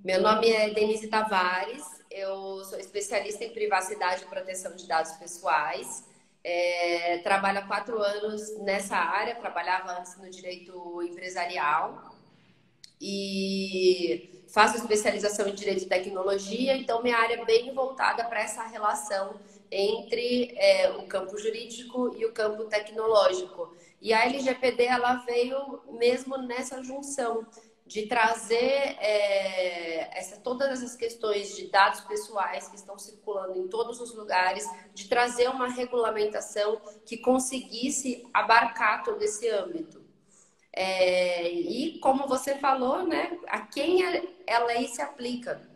Meu nome é Denise Tavares, eu sou especialista em privacidade e proteção de dados pessoais. Trabalho há 4 anos nessa área, trabalhava antes no direito empresarial e faço especialização em direito e tecnologia, então minha área é bem voltada para essa relação entre o campo jurídico e o campo tecnológico. E a LGPD ela veio mesmo nessa junção de trazer todas essas questões de dados pessoais que estão circulando em todos os lugares, de trazer uma regulamentação que conseguisse abarcar todo esse âmbito. E como você falou, né, a quem a lei se aplica?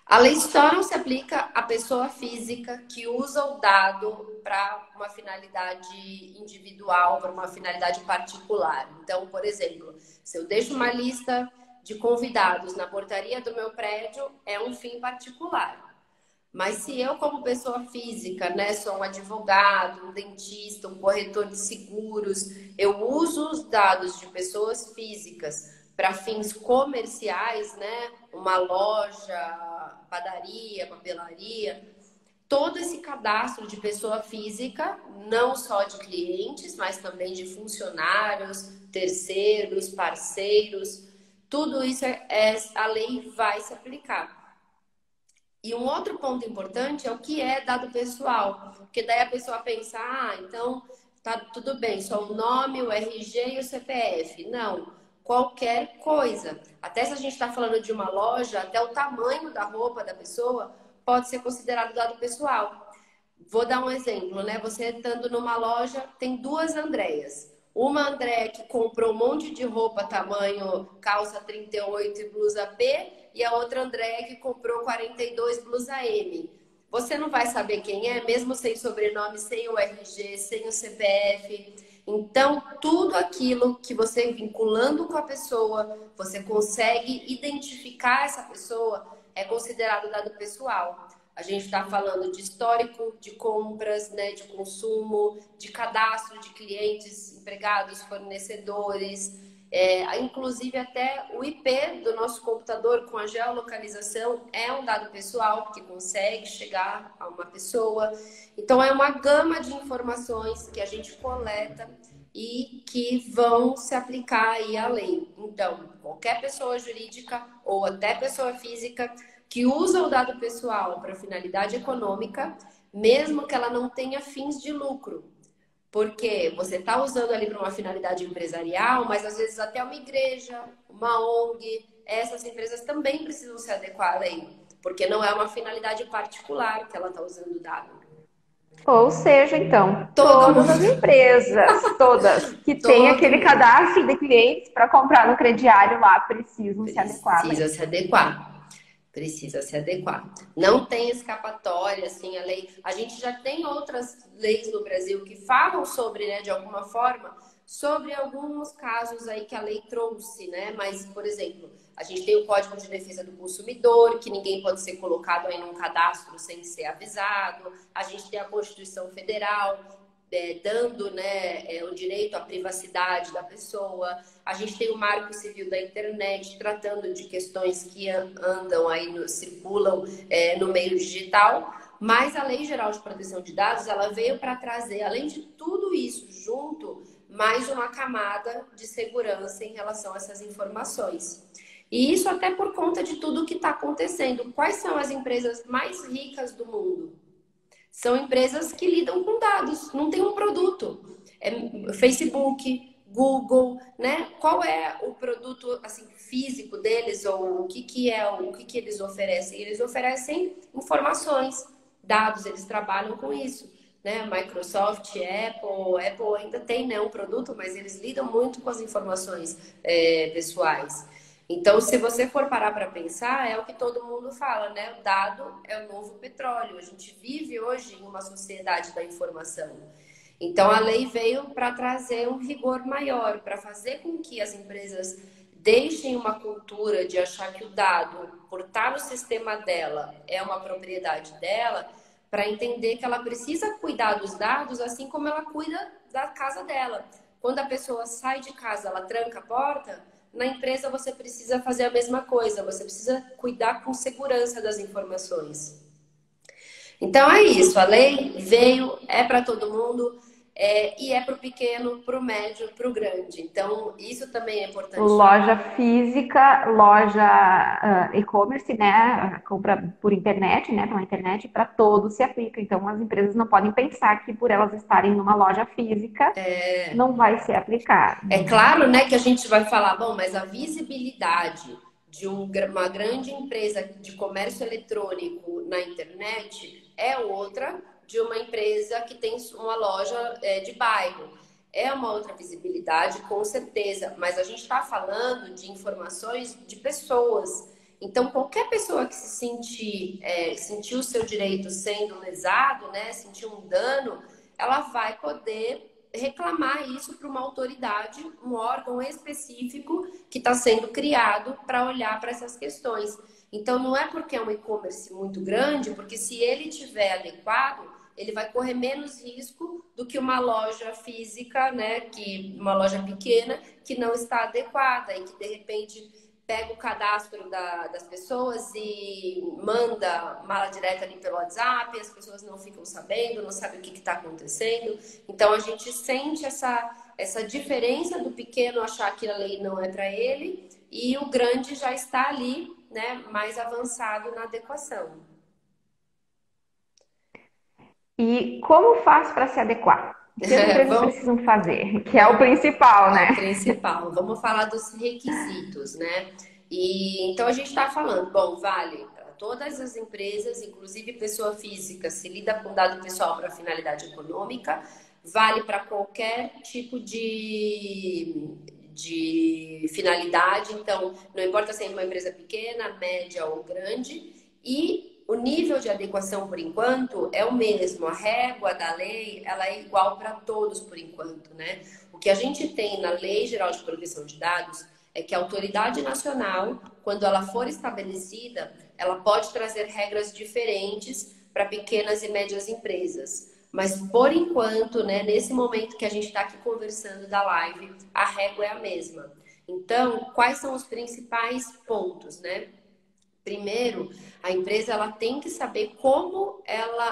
A lei só não se aplica à pessoa física que usa o dado para uma finalidade individual, para uma finalidade particular. Então, por exemplo, se eu deixo uma lista de convidados na portaria do meu prédio, é um fim particular. Mas se eu, como pessoa física, né, sou um advogado, um dentista, um corretor de seguros, eu uso os dados de pessoas físicas para fins comerciais, né, uma loja, padaria, papelaria, todo esse cadastro de pessoa física, não só de clientes, mas também de funcionários, terceiros, parceiros, tudo isso a lei vai se aplicar. E um outro ponto importante é o que é dado pessoal, porque daí a pessoa pensa, então tá tudo bem, só o nome, o RG e o CPF. Não, qualquer coisa. Até se a gente está falando de uma loja, até o tamanho da roupa da pessoa pode ser considerado dado pessoal. Vou dar um exemplo, né? Você estando numa loja, tem duas Andréias. Uma Andréia que comprou um monte de roupa tamanho calça 38 e blusa P, e a outra Andréia que comprou 42 blusa M. Você não vai saber quem é, mesmo sem sobrenome, sem o RG, sem o CPF. Então, tudo aquilo que você vinculando com a pessoa, você consegue identificar essa pessoa, é considerado dado pessoal. A gente está falando de histórico de compras, né, de consumo, de cadastro de clientes, empregados, fornecedores, inclusive até o IP do nosso computador com a geolocalização é um dado pessoal que consegue chegar a uma pessoa. Então é uma gama de informações que a gente coleta e que vão se aplicar aí à lei. Então, qualquer pessoa jurídica ou até pessoa física que usa o dado pessoal para finalidade econômica, mesmo que ela não tenha fins de lucro. Porque você está usando ali para uma finalidade empresarial, mas às vezes até uma igreja, uma ONG, essas empresas também precisam se adequar à lei, porque não é uma finalidade particular que ela está usando o dado. Ou seja, então, Todo todas as mundo, empresas, todas que têm todo aquele mundo cadastro de clientes para comprar no crediário lá precisam se adequar à lei. precisa se adequar. Precisa se adequar. Não tem escapatória, assim, a lei. A gente já tem outras leis no Brasil que falam sobre, né, de alguma forma, sobre alguns casos aí que a lei trouxe, né? Mas, por exemplo, a gente tem o Código de Defesa do Consumidor, que ninguém pode ser colocado aí num cadastro sem ser avisado. A gente tem a Constituição Federal, dando, né, o direito à privacidade da pessoa. A gente tem o Marco Civil da Internet, tratando de questões que andam aí, circulam no meio digital. Mas a Lei Geral de Proteção de Dados, ela veio para trazer, além de tudo isso junto, mais uma camada de segurança em relação a essas informações. E isso até por conta de tudo que está acontecendo. Quais são as empresas mais ricas do mundo? São empresas que lidam com dados, não tem um produto. Facebook, Google, né? Qual é o produto assim físico deles ou o que eles oferecem? Eles oferecem informações, dados, eles trabalham com isso, né? Microsoft, Apple ainda tem, né, um produto, mas eles lidam muito com as informações pessoais. Então, se você for parar para pensar, é o que todo mundo fala, né? O dado é o novo petróleo. A gente vive hoje em uma sociedade da informação. Então, a lei veio para trazer um rigor maior, para fazer com que as empresas deixem uma cultura de achar que o dado, por estar no sistema dela, é uma propriedade dela, para entender que ela precisa cuidar dos dados assim como ela cuida da casa dela. Quando a pessoa sai de casa, ela tranca a porta, na empresa você precisa fazer a mesma coisa, você precisa cuidar com segurança das informações. Então é isso, a lei veio, é para todo mundo, e é para o pequeno, para o médio, para o grande. Então isso também é importante. Loja física, loja e-commerce, né? Compra por internet, né? Pela internet, para todos se aplica. Então as empresas não podem pensar que por elas estarem numa loja física não vai ser aplicado. É claro, né, que a gente vai falar, bom, mas a visibilidade de uma grande empresa de comércio eletrônico na internet é outra de uma empresa que tem uma loja de bairro. É uma outra visibilidade, com certeza, mas a gente está falando de informações de pessoas. Então, qualquer pessoa que se sentir o seu direito sendo lesado, né, sentir um dano, ela vai poder reclamar isso para uma autoridade, um órgão específico que está sendo criado para olhar para essas questões. Então, não é porque é um e-commerce muito grande, porque se ele tiver adequado, ele vai correr menos risco do que uma loja física, né, uma loja pequena, que não está adequada e que, de repente, pega o cadastro das pessoas e manda mala direta ali pelo WhatsApp, as pessoas não ficam sabendo, não sabem o que está acontecendo. Então, a gente sente essa diferença do pequeno achar que a lei não é para ele e o grande já está ali, né, mais avançado na adequação. E como faz para se adequar? O que as empresas precisam fazer? Que é o principal, né? É o principal. Vamos falar dos requisitos, né? E então a gente está falando, bom, vale para todas as empresas, inclusive pessoa física, se lida com dado pessoal para finalidade econômica, vale para qualquer tipo de finalidade, então não importa se é uma empresa pequena, média ou grande, e o nível de adequação, por enquanto, é o mesmo. A régua da lei, ela é igual para todos, por enquanto, né? O que a gente tem na Lei Geral de Proteção de Dados é que a autoridade nacional, quando ela for estabelecida, ela pode trazer regras diferentes para pequenas e médias empresas. Mas, por enquanto, né, nesse momento que a gente está aqui conversando da live, a régua é a mesma. Então, quais são os principais pontos, né? Primeiro, a empresa ela tem que saber como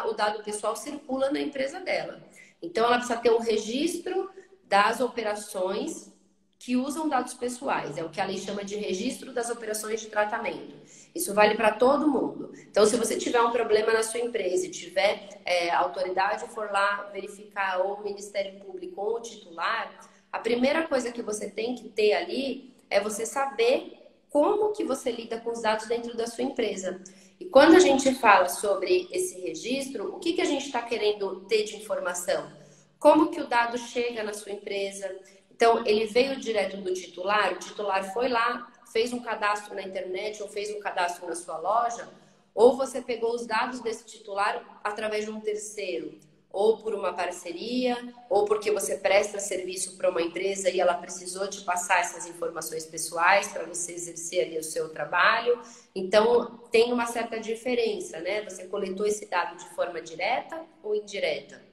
o dado pessoal circula na empresa dela. Então, ela precisa ter um registro das operações que usam dados pessoais. É o que a lei chama de registro das operações de tratamento. Isso vale para todo mundo. Então, se você tiver um problema na sua empresa e tiver a autoridade for lá verificar, ou o Ministério Público ou o titular, a primeira coisa que você tem que ter ali é você saber como que você lida com os dados dentro da sua empresa. E quando a gente fala sobre esse registro, o que a gente está querendo ter de informação? Como que o dado chega na sua empresa? Então, ele veio direto do titular, o titular foi lá, fez um cadastro na internet ou fez um cadastro na sua loja, ou você pegou os dados desse titular através de um terceiro, ou por uma parceria, ou porque você presta serviço para uma empresa e ela precisou te passar essas informações pessoais para você exercer ali o seu trabalho. Então, tem uma certa diferença, né? Você coletou esse dado de forma direta ou indireta.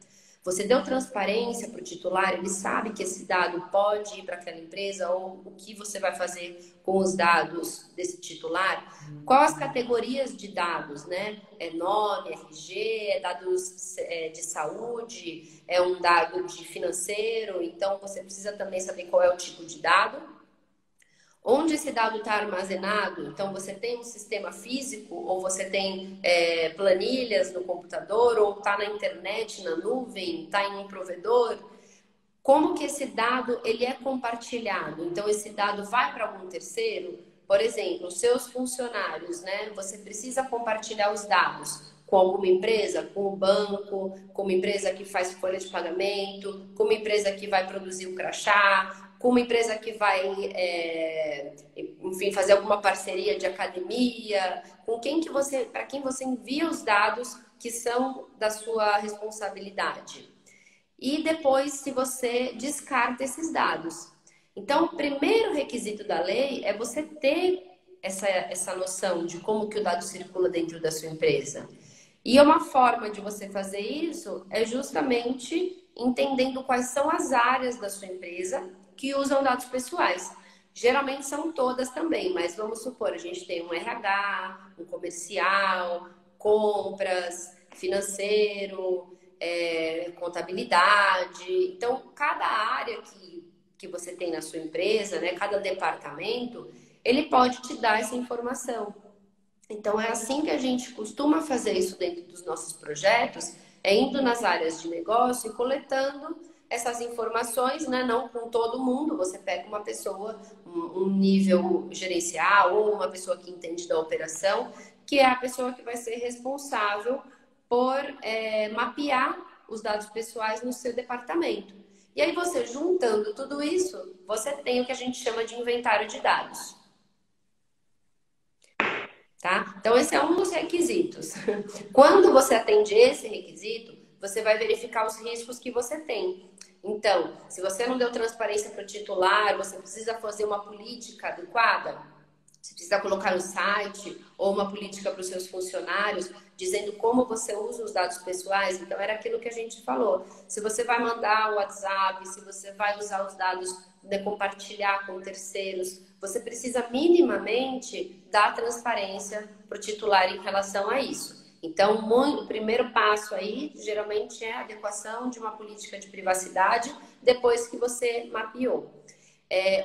Você deu transparência para o titular, ele sabe que esse dado pode ir para aquela empresa ou o que você vai fazer com os dados desse titular. Quais as categorias de dados, né? É nome, RG, é dados de saúde, é um dado de financeiro, então você precisa também saber qual é o tipo de dado. Onde esse dado está armazenado? Então, você tem um sistema físico ou você tem planilhas no computador ou está na internet, na nuvem, está em um provedor? Como que esse dado ele é compartilhado? Então, esse dado vai para algum terceiro? Por exemplo, os seus funcionários, né? Você precisa compartilhar os dados com alguma empresa, com o banco, com uma empresa que faz folha de pagamento, com uma empresa que vai produzir o crachá, com uma empresa que vai, enfim, fazer alguma parceria de academia, para quem você envia os dados que são da sua responsabilidade. E depois, se você descarta esses dados. Então, o primeiro requisito da lei é você ter essa noção de como que o dado circula dentro da sua empresa. E uma forma de você fazer isso é justamente entendendo quais são as áreas da sua empresa que usam dados pessoais. Geralmente são todas também, mas vamos supor, a gente tem um RH, um comercial, compras, financeiro, contabilidade. Então, cada área que você tem na sua empresa, né, cada departamento, ele pode te dar essa informação. Então, é assim que a gente costuma fazer isso dentro dos nossos projetos, é indo nas áreas de negócio e coletando essas informações, né? Não com todo mundo, você pega uma pessoa, um nível gerencial ou uma pessoa que entende da operação, que é a pessoa que vai ser responsável por mapear os dados pessoais no seu departamento. E aí você juntando tudo isso, você tem o que a gente chama de inventário de dados. Tá? Então, esse é um dos requisitos. Quando você atende esse requisito, você vai verificar os riscos que você tem. Então, se você não deu transparência para o titular, você precisa fazer uma política adequada, você precisa colocar no site ou uma política para os seus funcionários, dizendo como você usa os dados pessoais. Então, era aquilo que a gente falou. Se você vai mandar o WhatsApp, se você vai usar os dados, né, compartilhar com terceiros, você precisa minimamente dar transparência para o titular em relação a isso. Então, o primeiro passo aí, geralmente, é a adequação de uma política de privacidade depois que você mapeou.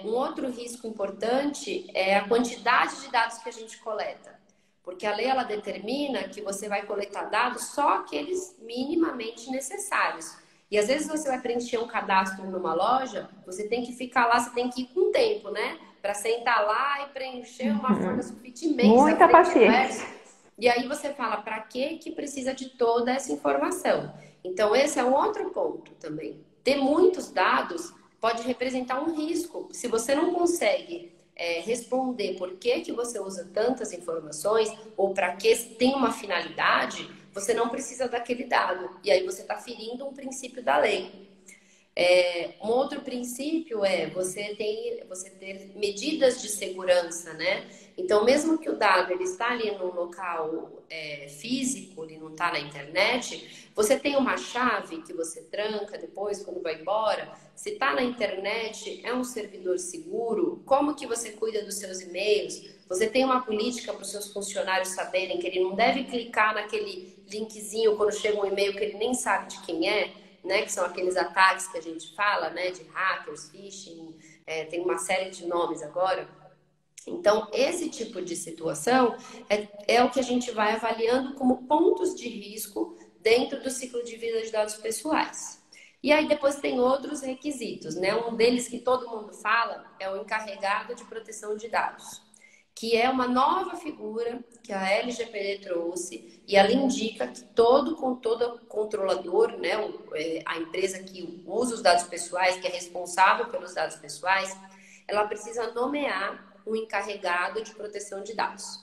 Um outro risco importante é a quantidade de dados que a gente coleta. Porque a lei, ela determina que você vai coletar dados só aqueles minimamente necessários. E às vezes você vai preencher um cadastro numa loja, você tem que ficar lá, você tem que ir com tempo, né? Para sentar lá e preencher uma folha sulfite imensa, Muita frente e paciência. verso. E aí você fala, para que precisa de toda essa informação? Então, esse é um outro ponto também. Ter muitos dados pode representar um risco. Se você não consegue responder por que você usa tantas informações ou para que tem uma finalidade, você não precisa daquele dado. E aí você está ferindo um princípio da lei. Um outro princípio é você ter medidas de segurança, né? Então, mesmo que o dado ele está ali no local físico, ele não está na internet, você tem uma chave que você tranca depois quando vai embora. Se está na internet, é um servidor seguro? Como que você cuida dos seus e-mails? Você tem uma política para os seus funcionários saberem que ele não deve clicar naquele linkzinho quando chega um e-mail que ele nem sabe de quem é? Né, que são aqueles ataques que a gente fala, né, de hackers, phishing, tem uma série de nomes agora. Então, esse tipo de situação é o que a gente vai avaliando como pontos de risco dentro do ciclo de vida de dados pessoais. E aí depois tem outros requisitos, né? Um deles que todo mundo fala é o encarregado de proteção de dados, que é uma nova figura que a LGPD trouxe, e ela indica que todo controlador, né, a empresa que usa os dados pessoais, que é responsável pelos dados pessoais, ela precisa nomear um encarregado de proteção de dados.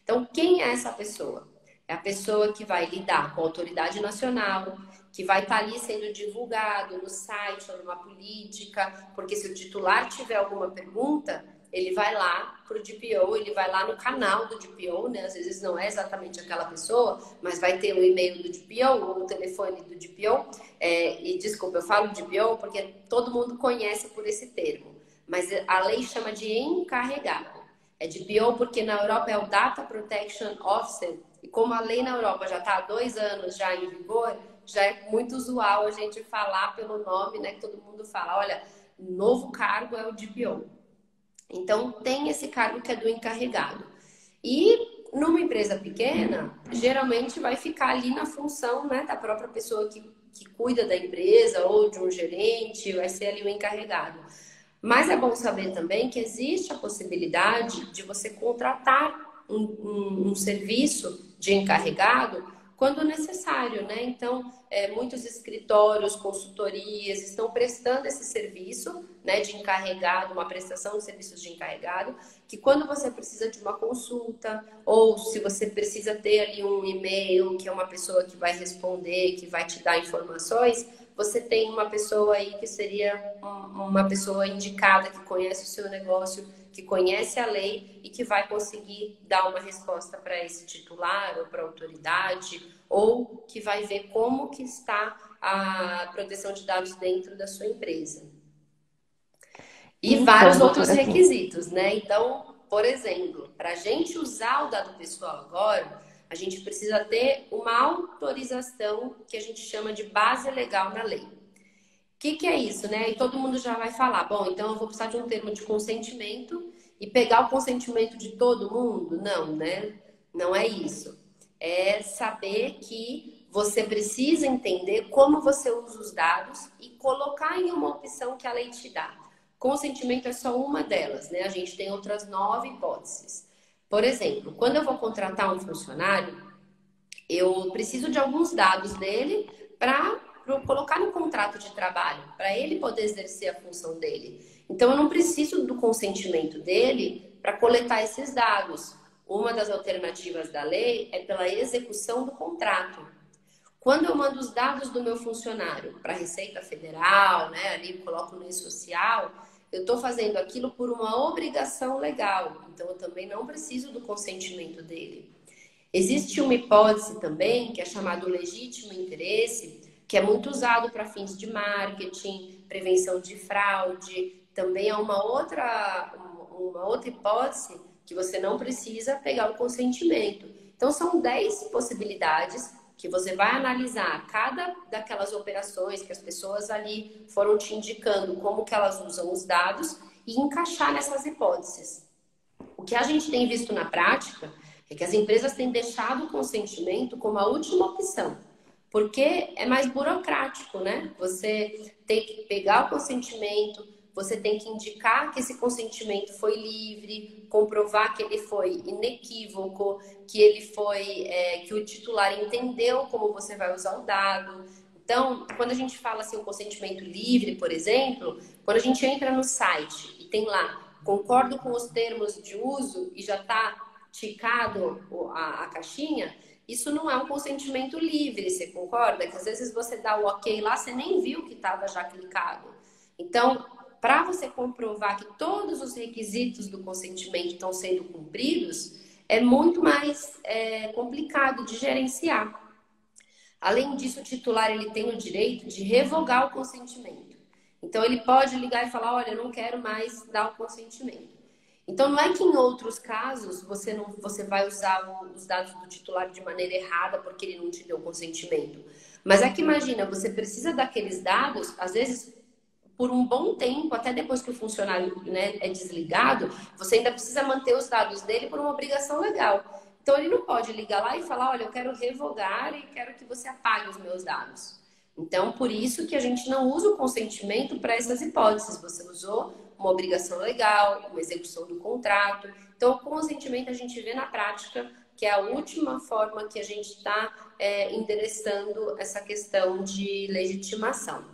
Então, quem é essa pessoa? É a pessoa que vai lidar com a autoridade nacional, que vai estar ali sendo divulgado no site ou numa política, porque se o titular tiver alguma pergunta, ele vai lá para o DPO, ele vai lá no canal do DPO, né? Às vezes não é exatamente aquela pessoa, mas vai ter o e-mail do DPO ou o telefone do DPO. E desculpa, eu falo DPO porque todo mundo conhece por esse termo, mas a lei chama de encarregado. É DPO porque na Europa é o Data Protection Officer, e como a lei na Europa já está há 2 anos já em vigor, já é muito usual a gente falar pelo nome, né? Que todo mundo fala, olha, o novo cargo é o DPO. Então, tem esse cargo que é do encarregado. E numa empresa pequena, geralmente vai ficar ali na função, né, da própria pessoa que cuida da empresa ou de um gerente, vai ser ali o encarregado. Mas é bom saber também que existe a possibilidade de você contratar um serviço de encarregado quando necessário, né? Então, muitos escritórios, consultorias estão prestando esse serviço, né, de encarregado, uma prestação de serviços de encarregado, que quando você precisa de uma consulta, ou se você precisa ter ali um e-mail, que é uma pessoa que vai responder, que vai te dar informações, você tem uma pessoa aí que seria uma pessoa indicada, que conhece o seu negócio, que conhece a lei e que vai conseguir dar uma resposta para esse titular ou para a autoridade, ou que vai ver como que está a proteção de dados dentro da sua empresa. E Então, vários outros doutora, sim. requisitos, né? Então, por exemplo, para a gente usar o dado pessoal agora, a gente precisa ter uma autorização que a gente chama de base legal na lei. O que é isso, né? E todo mundo já vai falar, bom, então eu vou precisar de um termo de consentimento e pegar o consentimento de todo mundo? Não, né? Não é isso. É saber que você precisa entender como você usa os dados e colocar em uma opção que a lei te dá. Consentimento é só uma delas, né? A gente tem outras 9 hipóteses. Por exemplo, quando eu vou contratar um funcionário, eu preciso de alguns dados dele para colocar no contrato de trabalho, para ele poder exercer a função dele. Então, eu não preciso do consentimento dele para coletar esses dados. Uma das alternativas da lei é pela execução do contrato. Quando eu mando os dados do meu funcionário para a Receita Federal, né, ali coloco no e-social, eu estou fazendo aquilo por uma obrigação legal. Então, eu também não preciso do consentimento dele. Existe uma hipótese também, que é chamado legítimo interesse, que é muito usado para fins de marketing, prevenção de fraude. Também é uma outra hipótese que você não precisa pegar o consentimento. Então, são 10 possibilidades que você vai analisar cada daquelas operações que as pessoas ali foram te indicando como que elas usam os dados e encaixar nessas hipóteses. O que a gente tem visto na prática é que as empresas têm deixado o consentimento como a última opção, porque é mais burocrático, né? Você tem que pegar o consentimento, você tem que indicar que esse consentimento foi livre, comprovar que ele foi inequívoco, que ele foi, que o titular entendeu como você vai usar o dado. Então, quando a gente fala assim, o consentimento livre, por exemplo, quando a gente entra no site e tem lá, concordo com os termos de uso e já está ticado a caixinha, isso não é um consentimento livre, você concorda? Que às vezes você dá o ok lá, você nem viu que estava já clicado. Então, para você comprovar que todos os requisitos do consentimento estão sendo cumpridos, é muito mais complicado de gerenciar. Além disso, o titular ele tem o direito de revogar o consentimento. Então, ele pode ligar e falar, olha, eu não quero mais dar o consentimento. Então, não é que em outros casos você vai usar os dados do titular de maneira errada porque ele não te deu consentimento. Mas é que imagina, você precisa daqueles dados, às vezes, por um bom tempo, até depois que o funcionário, né, é desligado, você ainda precisa manter os dados dele por uma obrigação legal. Então, ele não pode ligar lá e falar, olha, eu quero revogar e quero que você apague os meus dados. Então, por isso que a gente não usa o consentimento para essas hipóteses. Você usou uma obrigação legal, uma execução do contrato. Então, o consentimento a gente vê na prática que é a última forma que a gente está endereçando essa questão de legitimação.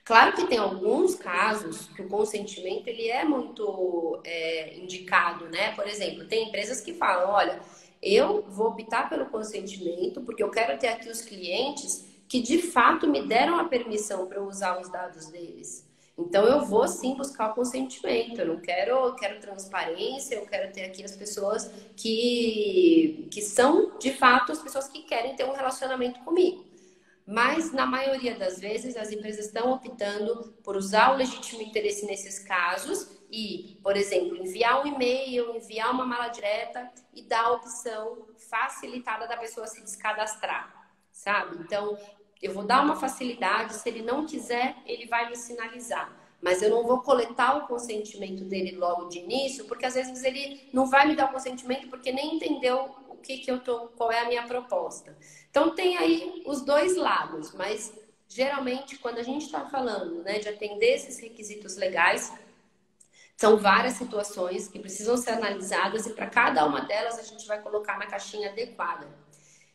Claro que tem alguns casos que o consentimento ele é muito indicado, né? Por exemplo, tem empresas que falam, olha, eu vou optar pelo consentimento porque eu quero ter aqui os clientes que de fato me deram a permissão para eu usar os dados deles. Então eu vou sim buscar o consentimento. Eu não quero, eu quero transparência, eu quero ter aqui as pessoas que são de fato as pessoas que querem ter um relacionamento comigo. Mas, na maioria das vezes, as empresas estão optando por usar o legítimo interesse nesses casos e, por exemplo, enviar um e-mail, enviar uma mala direta e dar a opção facilitada da pessoa se descadastrar, sabe? Então, eu vou dar uma facilidade, se ele não quiser, ele vai me sinalizar. Mas eu não vou coletar o consentimento dele logo de início, porque às vezes ele não vai me dar o consentimento porque nem entendeu qual é a minha proposta. Então tem aí os dois lados, mas geralmente quando a gente está falando, né, de atender esses requisitos legais, são várias situações que precisam ser analisadas e para cada uma delas a gente vai colocar na caixinha adequada.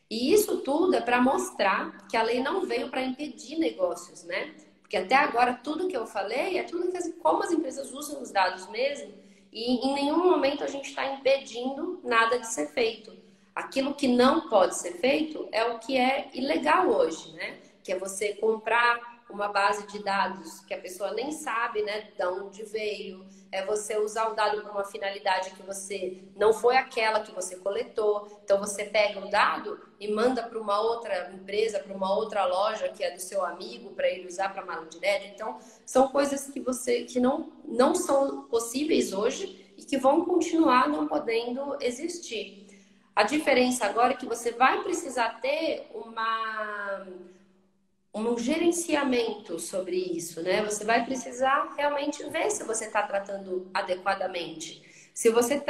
E isso tudo é para mostrar que a lei não veio para impedir negócios, né? Porque até agora tudo que eu falei é tudo como as empresas usam os dados mesmo e em nenhum momento a gente está impedindo nada de ser feito. Aquilo que não pode ser feito é o que é ilegal hoje, né? Que é você comprar uma base de dados que a pessoa nem sabe, né, de onde veio, é você usar o dado para uma finalidade que você não foi aquela que você coletou. Então você pega o dado e manda para uma outra empresa, para uma outra loja que é do seu amigo, para ele usar para mala direta. Então são coisas que não são possíveis hoje e que vão continuar não podendo existir. A diferença agora é que você vai precisar ter um gerenciamento sobre isso, né? Você vai precisar realmente ver se você está tratando adequadamente. Se você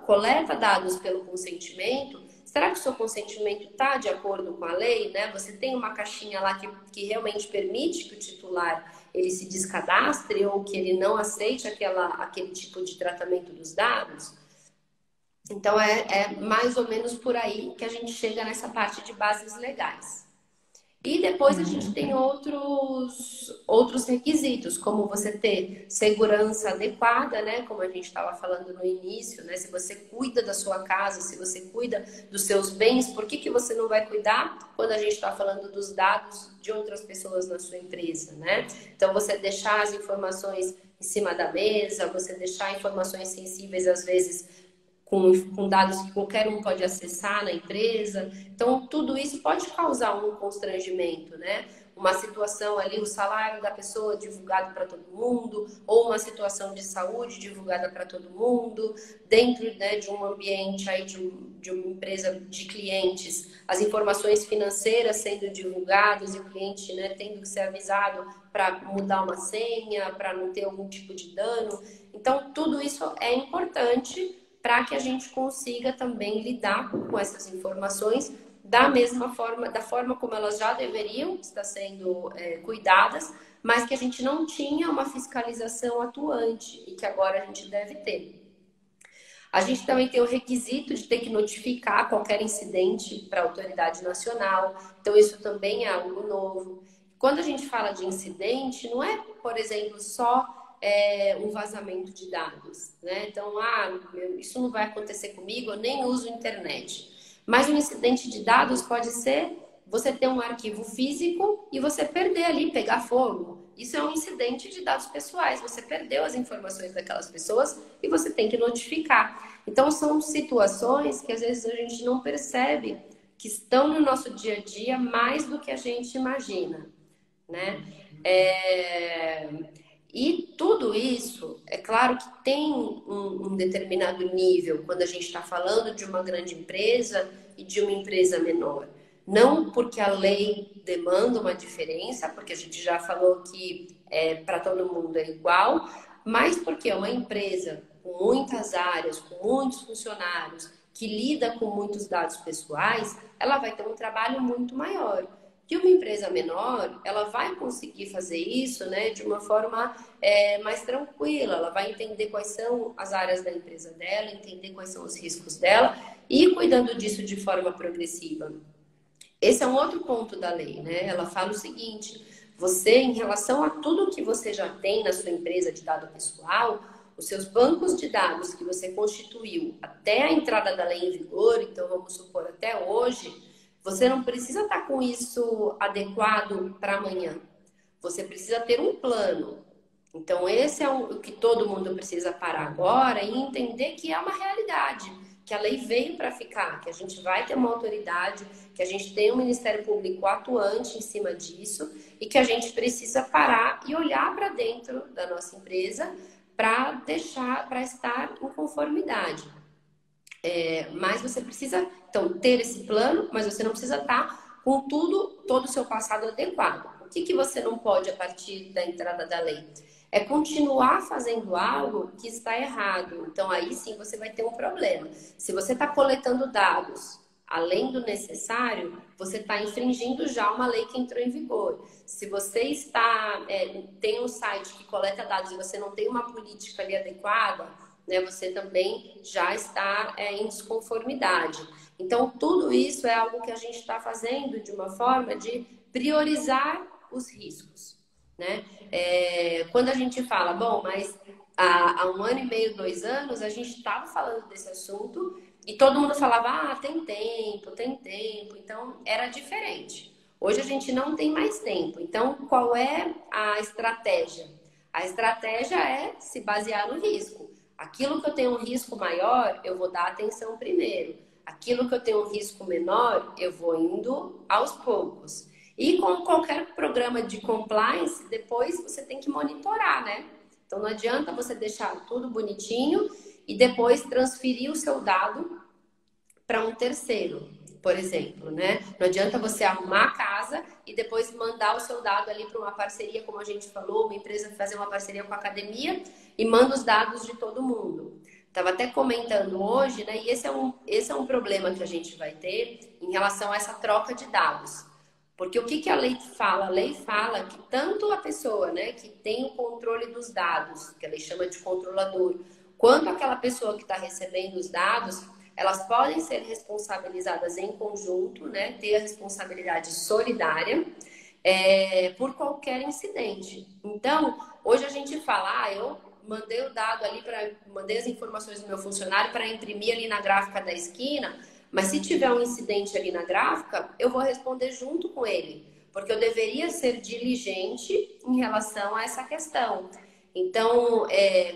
coleta dados pelo consentimento, será que o seu consentimento está de acordo com a lei, né? Você tem uma caixinha lá que realmente permite que o titular ele se descadastre ou que ele não aceite aquele tipo de tratamento dos dados? Então, é mais ou menos por aí que a gente chega nessa parte de bases legais. E depois a gente tem outros requisitos, como você ter segurança adequada, né? Como a gente estava falando no início, né? Se você cuida da sua casa, se você cuida dos seus bens, por que você não vai cuidar quando a gente está falando dos dados de outras pessoas na sua empresa, né? Então, você deixar as informações em cima da mesa, você deixar informações sensíveis, às vezes, com dados que qualquer um pode acessar na empresa. Então, tudo isso pode causar um constrangimento, né? Uma situação ali, o salário da pessoa divulgado para todo mundo, ou uma situação de saúde divulgada para todo mundo, dentro, né, de um ambiente aí de uma empresa de clientes, as informações financeiras sendo divulgadas e o cliente, né, tendo que ser avisado para mudar uma senha, para não ter algum tipo de dano. Então, tudo isso é importante para que a gente consiga também lidar com essas informações da mesma forma, da forma como elas já deveriam estar sendo cuidadas, mas que a gente não tinha uma fiscalização atuante e que agora a gente deve ter. A gente também tem o requisito de ter que notificar qualquer incidente para a autoridade nacional, então isso também é algo novo. Quando a gente fala de incidente, não é, por exemplo, só um vazamento de dados, né? Então, isso não vai acontecer comigo, eu nem uso internet. Mas um incidente de dados pode ser você ter um arquivo físico e você perder ali, pegar fogo. Isso é um incidente de dados pessoais. Você perdeu as informações daquelas pessoas e você tem que notificar. Então, são situações que às vezes a gente não percebe que estão no nosso dia a dia mais do que a gente imagina, né? E tudo isso, é claro que tem um determinado nível quando a gente está falando de uma grande empresa e de uma empresa menor. Não porque a lei demanda uma diferença, porque a gente já falou que para todo mundo é igual, mas porque é uma empresa com muitas áreas, com muitos funcionários, que lida com muitos dados pessoais, ela vai ter um trabalho muito maior. Que uma empresa menor, ela vai conseguir fazer isso, né, de uma forma mais tranquila. Ela vai entender quais são as áreas da empresa dela, entender quais são os riscos dela e ir cuidando disso de forma progressiva. Esse é um outro ponto da lei, né? Ela fala o seguinte: você, em relação a tudo que você já tem na sua empresa de dado pessoal, os seus bancos de dados que você constituiu até a entrada da lei em vigor, então vamos supor até hoje, você não precisa estar com isso adequado para amanhã. Você precisa ter um plano. Então, esse é o que todo mundo precisa parar agora e entender que é uma realidade, que a lei veio para ficar, que a gente vai ter uma autoridade, que a gente tem um Ministério Público atuante em cima disso e que a gente precisa parar e olhar para dentro da nossa empresa para estar em conformidade. Mas você precisa, então, ter esse plano, mas você não precisa estar com todo o seu passado adequado. O que você não pode a partir da entrada da lei? É continuar fazendo algo que está errado. Então, aí sim você vai ter um problema. Se você está coletando dados além do necessário, você está infringindo já uma lei que entrou em vigor. Se você tem um site que coleta dados e você não tem uma política ali adequada, né, você também já está em desconformidade. Então, tudo isso é algo que a gente está fazendo de uma forma de priorizar os riscos, né? Quando a gente fala, bom, mas há 1 ano e meio, 2 anos, a gente estava falando desse assunto e todo mundo falava, tem tempo, então era diferente. Hoje a gente não tem mais tempo, então qual é a estratégia? A estratégia é se basear no risco. Aquilo que eu tenho um risco maior, eu vou dar atenção primeiro. Aquilo que eu tenho um risco menor, eu vou indo aos poucos. E com qualquer programa de compliance, depois você tem que monitorar, né? Então não adianta você deixar tudo bonitinho e depois transferir o seu dado para um terceiro, por exemplo, né? Não adianta você arrumar a casa e depois mandar o seu dado ali para uma parceria, como a gente falou, uma empresa fazer uma parceria com a academia e manda os dados de todo mundo. Estava até comentando hoje, né? E esse é um problema que a gente vai ter em relação a essa troca de dados. Porque o que, que a lei fala? A lei fala que tanto a pessoa, né, que tem o controle dos dados, que a lei chama de controlador, quanto aquela pessoa que está recebendo os dados, elas podem ser responsabilizadas em conjunto, né, ter a responsabilidade solidária por qualquer incidente. Então, hoje a gente fala, eu mandei o dado ali mandei as informações do meu funcionário para imprimir ali na gráfica da esquina, mas se tiver um incidente ali na gráfica, eu vou responder junto com ele, porque eu deveria ser diligente em relação a essa questão. Então,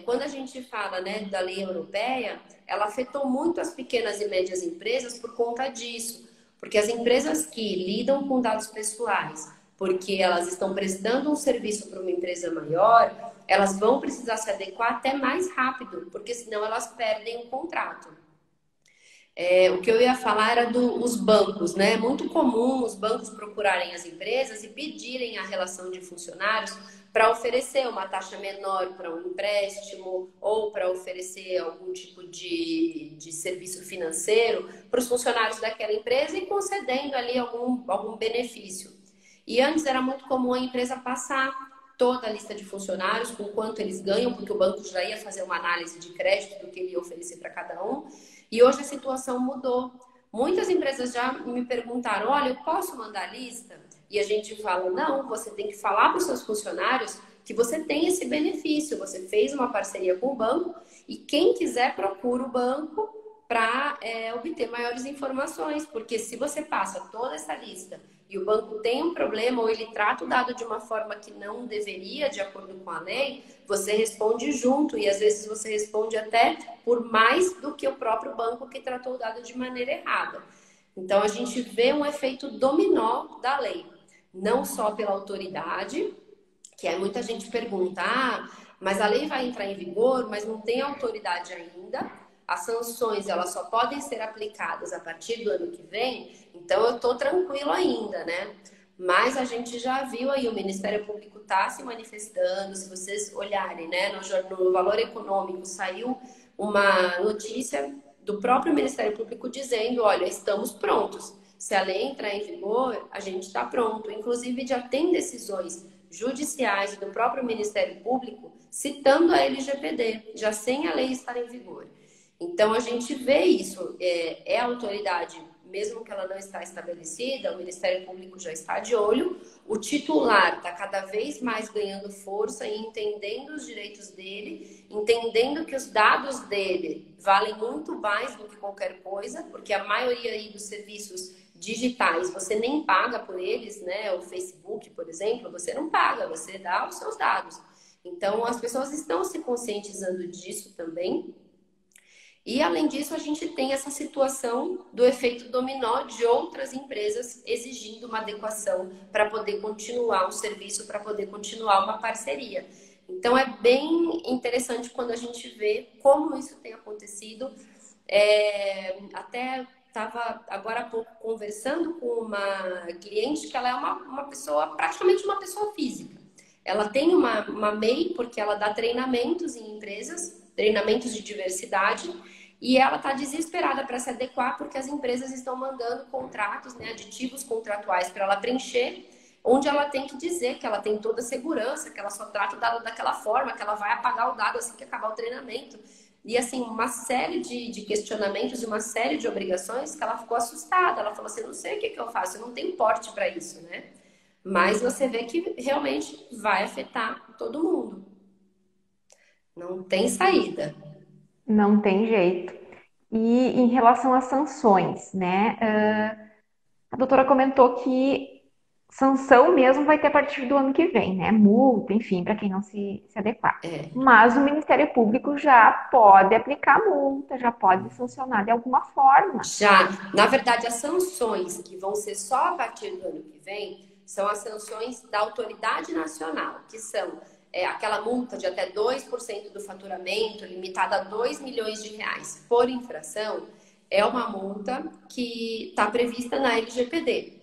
quando a gente fala, né, da lei europeia, ela afetou muito as pequenas e médias empresas por conta disso, porque as empresas que lidam com dados pessoais, porque elas estão prestando um serviço para uma empresa maior, elas vão precisar se adequar até mais rápido, porque senão elas perdem o contrato. O que eu ia falar era dos bancos, né? É muito comum os bancos procurarem as empresas e pedirem a relação de funcionários para oferecer uma taxa menor para um empréstimo ou para oferecer algum tipo de serviço financeiro para os funcionários daquela empresa e concedendo ali algum benefício. E antes era muito comum a empresa passar toda a lista de funcionários, com quanto eles ganham, porque o banco já ia fazer uma análise de crédito do que ele ia oferecer para cada um. E hoje a situação mudou. Muitas empresas já me perguntaram, olha, eu posso mandar a lista? E a gente fala, não, você tem que falar para os seus funcionários que você tem esse benefício, você fez uma parceria com o banco e quem quiser procura o banco para obter maiores informações, porque se você passa toda essa lista e o banco tem um problema ou ele trata o dado de uma forma que não deveria, de acordo com a lei, você responde junto e às vezes você responde até por mais do que o próprio banco que tratou o dado de maneira errada. Então a gente vê um efeito dominó da lei, não só pela autoridade, que aí muita gente pergunta, mas a lei vai entrar em vigor, mas não tem autoridade ainda. As sanções elas só podem ser aplicadas a partir do ano que vem, então eu estou tranquilo ainda, né? Mas a gente já viu aí, o Ministério Público está se manifestando, se vocês olharem, né, no Valor Econômico saiu uma notícia do próprio Ministério Público dizendo, olha, estamos prontos. Se a lei entrar em vigor, a gente está pronto. Inclusive, já tem decisões judiciais do próprio Ministério Público citando a LGPD, já sem a lei estar em vigor. Então, a gente vê isso. A autoridade, mesmo que ela não está estabelecida, o Ministério Público já está de olho, o titular está cada vez mais ganhando força e entendendo os direitos dele, entendendo que os dados dele valem muito mais do que qualquer coisa, porque a maioria aí dos serviços digitais, você nem paga por eles, né? O Facebook, por exemplo, você não paga, você dá os seus dados. Então, as pessoas estão se conscientizando disso também. E, além disso, a gente tem essa situação do efeito dominó de outras empresas exigindo uma adequação para poder continuar um serviço, para poder continuar uma parceria. Então, é bem interessante quando a gente vê como isso tem acontecido. Até estava agora há pouco conversando com uma cliente que ela é uma pessoa, praticamente uma pessoa física. Ela tem uma MEI, porque ela dá treinamentos em empresas, treinamentos de diversidade, e ela está desesperada para se adequar porque as empresas estão mandando contratos, né, aditivos contratuais para ela preencher, onde ela tem que dizer que ela tem toda a segurança, que ela só trata o dado daquela forma, que ela vai apagar o dado assim que acabar o treinamento. E assim, uma série de questionamentos e uma série de obrigações que ela ficou assustada. Ela falou assim, não sei o que eu faço, eu não tenho porte para isso, né? Mas você vê que realmente vai afetar todo mundo. Não tem saída. Não tem jeito. E em relação às sanções, né? A doutora comentou que sanção mesmo vai ter a partir do ano que vem, né? Multa, enfim, para quem não se adequar. Mas o Ministério Público já pode aplicar multa, já pode sancionar de alguma forma. Já, na verdade, as sanções que vão ser só a partir do ano que vem são as sanções da autoridade nacional, que são aquela multa de até 2% do faturamento, limitada a 2 milhões de reais por infração, é uma multa que está prevista na LGPD.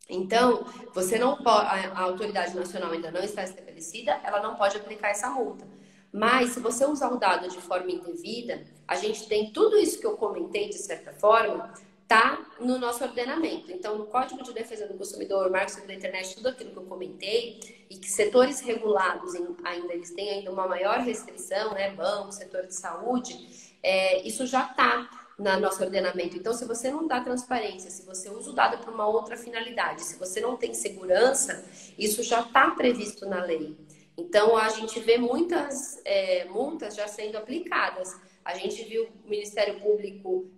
Então, você não pode, a autoridade nacional ainda não está estabelecida, ela não pode aplicar essa multa. Mas, se você usar o dado de forma indevida, a gente tem tudo isso que eu comentei, de certa forma, tá no nosso ordenamento. Então, no Código de Defesa do Consumidor, Marco Civil da Internet, tudo aquilo que eu comentei, e que setores regulados ainda, eles têm ainda uma maior restrição, né? Banco, setor de saúde, isso já está no nosso ordenamento. Então, se você não dá transparência, se você usa o dado para uma outra finalidade, se você não tem segurança, isso já está previsto na lei. Então, a gente vê muitas multas já sendo aplicadas. A gente viu o Ministério Público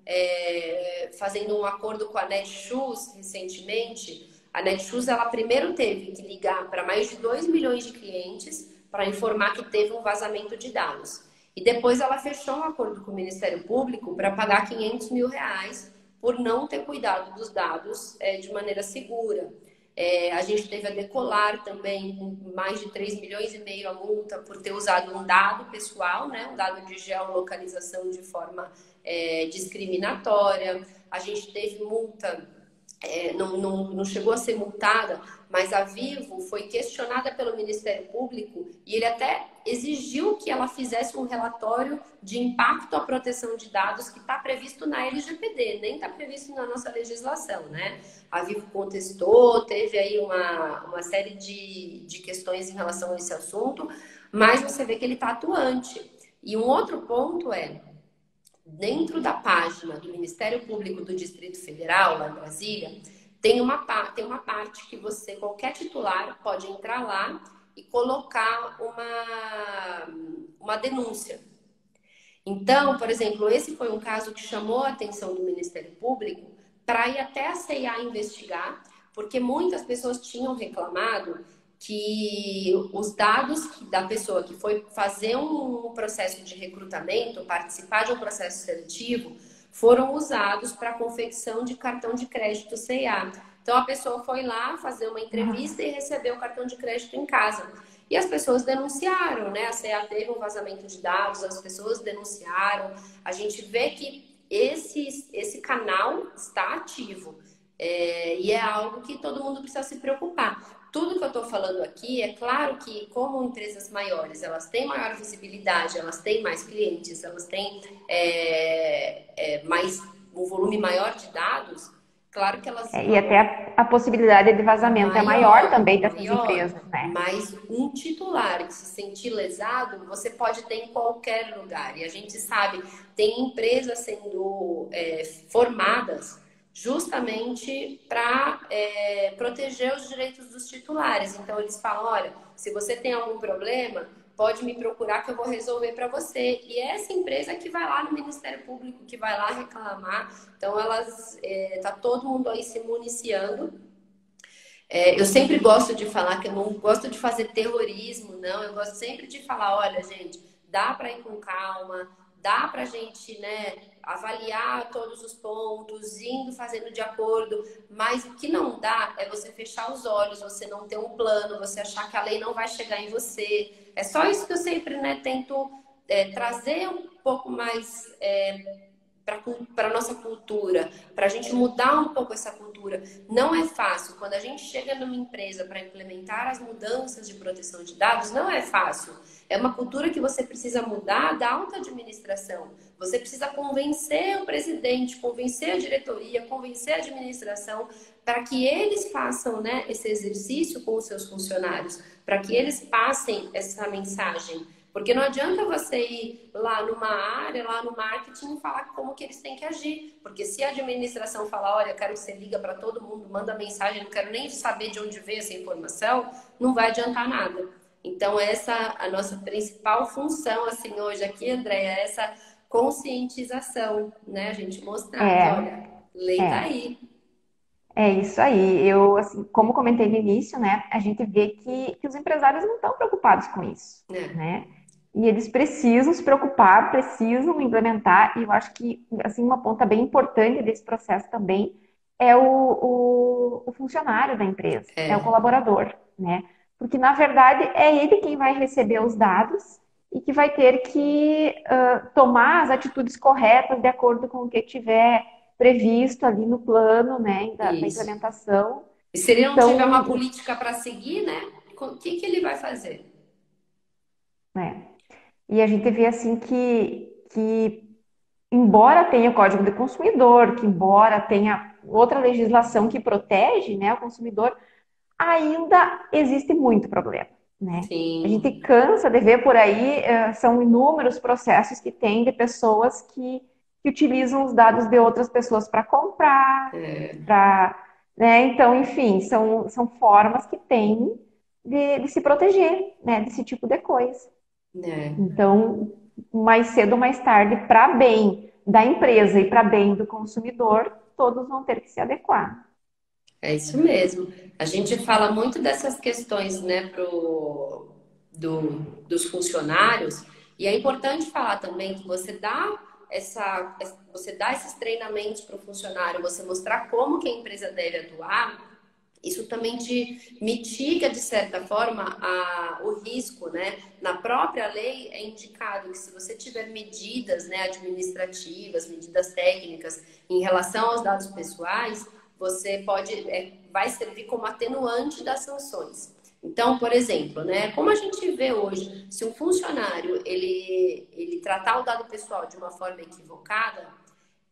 fazendo um acordo com a Netshoes recentemente. A Netshoes, ela primeiro teve que ligar para mais de 2 milhões de clientes para informar que teve um vazamento de dados. E depois ela fechou um acordo com o Ministério Público para pagar 500 mil reais por não ter cuidado dos dados de maneira segura. A gente teve a Decolar também, com mais de 3 milhões e meio a multa por ter usado um dado pessoal, né, um dado de geolocalização de forma discriminatória. A gente teve multa, não chegou a ser multada, mas a Vivo foi questionada pelo Ministério Público e ele até exigiu que ela fizesse um relatório de impacto à proteção de dados que está previsto na LGPD, nem está previsto na nossa legislação, né? A Vivo contestou, teve aí uma série de questões em relação a esse assunto, mas você vê que ele está atuante. E um outro ponto dentro da página do Ministério Público do Distrito Federal, lá em Brasília, tem uma parte que você, qualquer titular, pode entrar lá e colocar uma denúncia. Então, por exemplo, esse foi um caso que chamou a atenção do Ministério Público para ir até a CIA investigar, porque muitas pessoas tinham reclamado que os dados da pessoa que foi fazer um processo de recrutamento, participar de um processo seletivo, foram usados para a confecção de cartão de crédito CIA. Então, a pessoa foi lá fazer uma entrevista e recebeu o cartão de crédito em casa. E as pessoas denunciaram, né? A CIA teve um vazamento de dados, as pessoas denunciaram. A gente vê que esse canal está ativo. E é algo que todo mundo precisa se preocupar. Tudo que eu estou falando aqui, é claro que como empresas maiores, elas têm maior visibilidade, elas têm mais clientes, elas têm um volume maior de dados, claro que elas... E até a possibilidade de vazamento é maior também dessas empresas, né? Mas um titular que se sentir lesado, você pode ter em qualquer lugar. E a gente sabe, tem empresas sendo formadas justamente para proteger os direitos dos titulares. Então, eles falam, olha, se você tem algum problema, pode me procurar que eu vou resolver para você. E é essa empresa que vai lá no Ministério Público, que vai lá reclamar. Então, tá todo mundo aí se municiando. Eu sempre gosto de falar que eu não gosto de fazer terrorismo, não. Eu gosto sempre de falar, olha, gente, dá para ir com calma, dá para a gente, né, avaliar todos os pontos, indo fazendo de acordo, mas o que não dá é você fechar os olhos, você não ter um plano, você achar que a lei não vai chegar em você. É só isso que eu sempre, né, tento trazer um pouco mais para a nossa cultura, para a gente mudar um pouco essa cultura. Não é fácil. Quando a gente chega numa empresa para implementar as mudanças de proteção de dados, não é fácil. É uma cultura que você precisa mudar da alta administração. Você precisa convencer o presidente, convencer a diretoria, convencer a administração para que eles façam, né, esse exercício com os seus funcionários, para que eles passem essa mensagem. Porque não adianta você ir lá numa área, lá no marketing e falar como que eles têm que agir. Porque se a administração falar, olha, eu quero que você liga para todo mundo, manda mensagem, não quero nem saber de onde veio essa informação, não vai adiantar nada. Então, essa a nossa principal função, assim, hoje aqui, Andréia, é essa conscientização, né? A gente mostrar que, olha, lei tá aí. É isso aí. Eu, assim, como comentei no início, né, a gente vê que os empresários não estão preocupados com isso, É, né? E eles precisam se preocupar, precisam implementar. E eu acho que, assim, uma ponta bem importante desse processo também é o funcionário da empresa, é o é, colaborador, né? Porque, na verdade, é ele quem vai receber os dados e que vai ter que tomar as atitudes corretas de acordo com o que tiver previsto ali no plano, né, da isso. implementação. E se ele não tiver uma Então, política para seguir, né? O que que ele vai fazer? né, e a gente vê assim que embora tenha o Código do Consumidor, que embora tenha outra legislação que protege, né, o consumidor, ainda existe muito problema, né? A gente Sim, cansa de ver por aí, são inúmeros processos que tem de pessoas que utilizam os dados de outras pessoas para comprar, é, para, né? Então, enfim, são formas que tem de se proteger, né, desse tipo de coisa. né? Então, mais cedo ou mais tarde, para bem da empresa e para bem do consumidor, todos vão ter que se adequar. É isso mesmo. A gente fala muito dessas questões, né, dos funcionários, e é importante falar também que você dá esses treinamentos para o funcionário, você mostrar como que a empresa deve atuar. Isso também te mitiga, de certa forma, o risco, né? Na própria lei é indicado que se você tiver medidas, né, administrativas, medidas técnicas em relação aos dados pessoais, você vai servir como atenuante das sanções. Então, por exemplo, né, como a gente vê hoje, se um funcionário ele tratar o dado pessoal de uma forma equivocada,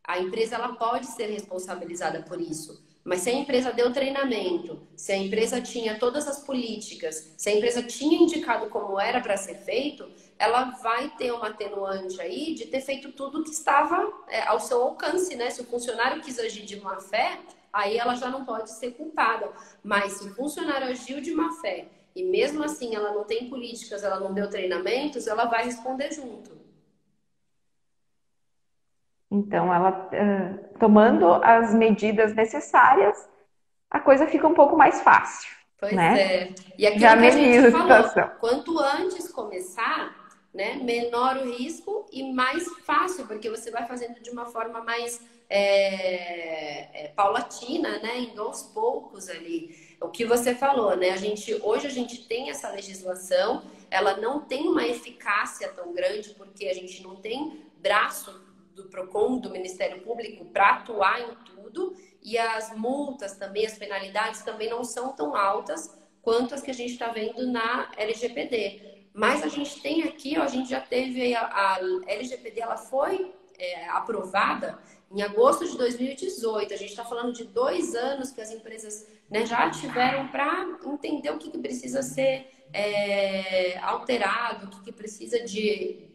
a empresa ela pode ser responsabilizada por isso. Mas se a empresa deu treinamento, se a empresa tinha todas as políticas, se a empresa tinha indicado como era para ser feito, ela vai ter uma atenuante aí de ter feito tudo que estava ao seu alcance, né? Se o funcionário quis agir de má fé, aí ela já não pode ser culpada. Mas se o funcionário agiu de má fé e mesmo assim ela não tem políticas, ela não deu treinamentos, ela vai responder junto. Então, ela tomando as medidas necessárias, a coisa fica um pouco mais fácil, Pois né? é. E Já aquilo que a gente ameniza a falou, situação. quanto antes começar, né, menor o risco e mais fácil, porque você vai fazendo de uma forma mais paulatina, né, indo aos poucos ali. O que você falou, né? Hoje a gente tem essa legislação, ela não tem uma eficácia tão grande, porque a gente não tem braço do Procon, do Ministério Público, para atuar em tudo. E as multas também, as penalidades também não são tão altas quanto as que a gente está vendo na LGPD. Mas a gente tem aqui, ó, a gente já teve a LGPD, ela foi aprovada em agosto de 2018. A gente está falando de 2 anos que as empresas, né, já tiveram para entender o que precisa ser alterado, o que precisa de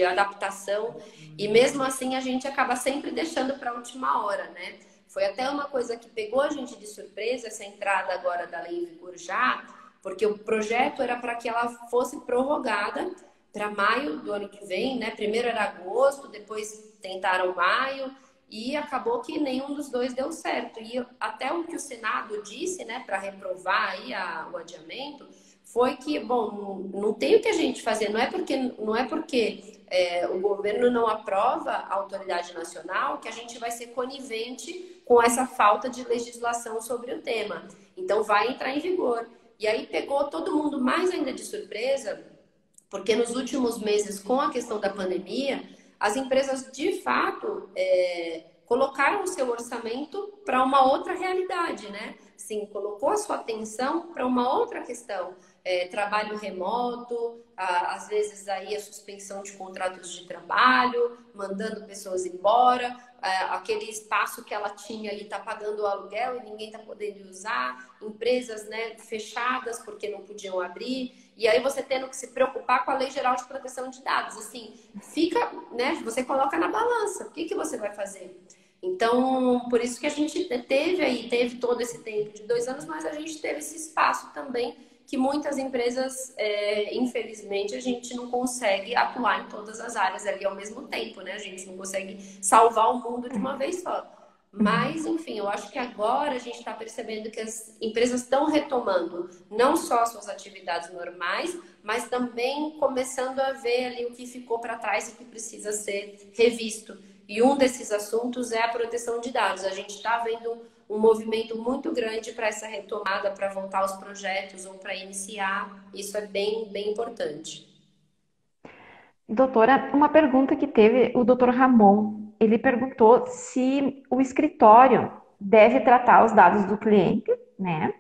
adaptação. E mesmo assim a gente acaba sempre deixando para a última hora, né? Foi até uma coisa que pegou a gente de surpresa, essa entrada agora da lei em vigor já, porque o projeto era para que ela fosse prorrogada para maio do ano que vem, né? Primeiro era agosto, depois tentaram maio, e acabou que nenhum dos dois deu certo. E até o que o Senado disse, né, para reprovar aí o adiamento, foi que, bom, não tem o que a gente fazer, não é porque o governo não aprova a autoridade nacional que a gente vai ser conivente com essa falta de legislação sobre o tema. Então vai entrar em vigor. E aí pegou todo mundo mais ainda de surpresa, porque nos últimos meses, com a questão da pandemia, as empresas de fato colocaram o seu orçamento para uma outra realidade, né? Sim, colocou a sua atenção para uma outra questão. Trabalho remoto, às vezes aí a suspensão de contratos de trabalho, mandando pessoas embora, aquele espaço que ela tinha ali está pagando o aluguel e ninguém está podendo usar, empresas, né, fechadas porque não podiam abrir, e aí você tendo que se preocupar com a Lei Geral de Proteção de Dados, assim, fica, né, você coloca na balança, o que você vai fazer? Então, por isso que a gente teve todo esse tempo de 2 anos, mas a gente teve esse espaço também que muitas empresas, infelizmente, a gente não consegue atuar em todas as áreas ali ao mesmo tempo, né? A gente não consegue salvar o mundo de uma vez só. Mas, enfim, eu acho que agora a gente está percebendo que as empresas estão retomando não só suas atividades normais, mas também começando a ver ali o que ficou para trás e que precisa ser revisto. E um desses assuntos é a proteção de dados. A gente está vendo um movimento muito grande para essa retomada, para voltar aos projetos ou para iniciar. Isso é bem, bem importante. Doutora, uma pergunta que teve o doutor Ramon. Ele perguntou se o escritório deve tratar os dados do cliente, né?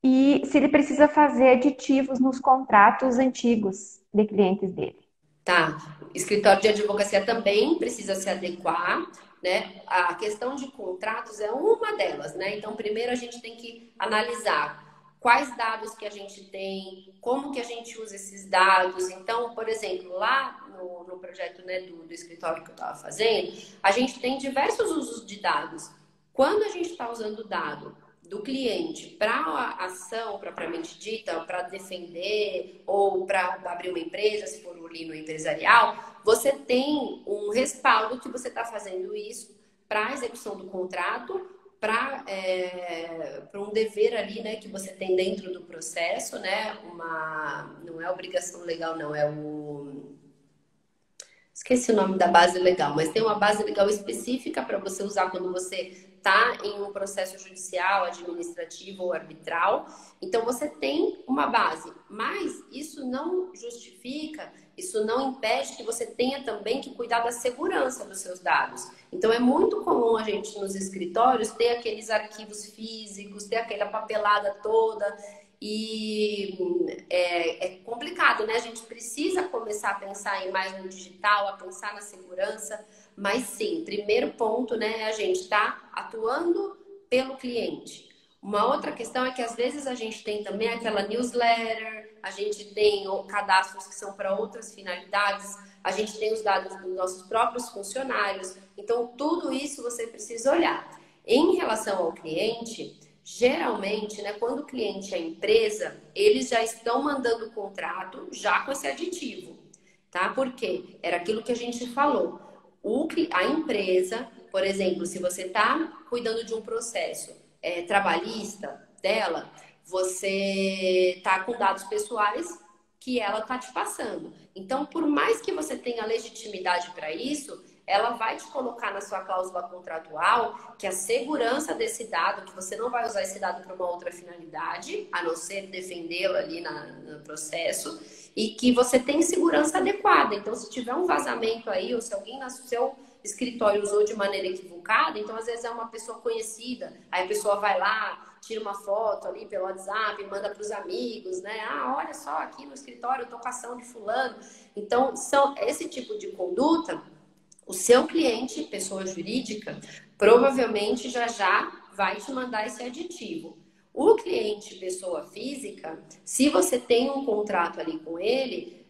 E se ele precisa fazer aditivos nos contratos antigos de clientes dele. Tá, escritório de advocacia também precisa se adequar, né? A questão de contratos é uma delas, né? Então, primeiro a gente tem que analisar quais dados que a gente tem, como que a gente usa esses dados. Então, por exemplo, lá no projeto, né, do escritório que eu estava fazendo, a gente tem diversos usos de dados. Quando a gente está usando dado do cliente para a ação propriamente dita, para defender ou para abrir uma empresa, se for ali no empresarial, você tem um respaldo que você está fazendo isso para a execução do contrato, para um dever ali, né, que você tem dentro do processo, né, não é obrigação legal, não, é o... Esqueci o nome da base legal, mas tem uma base legal específica para você usar quando você está em um processo judicial, administrativo ou arbitral. Então, você tem uma base, mas isso não justifica, isso não impede que você tenha também que cuidar da segurança dos seus dados. Então, é muito comum a gente nos escritórios ter aqueles arquivos físicos, ter aquela papelada toda. E é complicado, né? A gente precisa começar a pensar em mais no digital, a pensar na segurança, mas sim, primeiro ponto, né, é a gente estar atuando pelo cliente. Uma outra questão é que às vezes a gente tem também aquela newsletter, a gente tem cadastros que são para outras finalidades, a gente tem os dados dos nossos próprios funcionários. Então, tudo isso você precisa olhar. Em relação ao cliente, geralmente, né, quando o cliente é empresa, eles já estão mandando o contrato já com esse aditivo, tá? Porque era aquilo que a gente falou. A empresa, por exemplo, se você está cuidando de um processo trabalhista dela, você está com dados pessoais que ela está te passando. Então, por mais que você tenha legitimidade para isso, ela vai te colocar na sua cláusula contratual que a segurança desse dado, que você não vai usar esse dado para uma outra finalidade, a não ser defendê-lo ali no processo, e que você tem segurança adequada. Então, se tiver um vazamento aí, ou se alguém no seu escritório usou de maneira equivocada, então às vezes é uma pessoa conhecida, aí a pessoa vai lá, tira uma foto ali pelo WhatsApp, manda para os amigos, né? Ah, olha só, aqui no escritório eu tô com a ação de fulano. Então, esse tipo de conduta, o seu cliente, pessoa jurídica, provavelmente já vai te mandar esse aditivo. O cliente, pessoa física, se você tem um contrato ali com ele,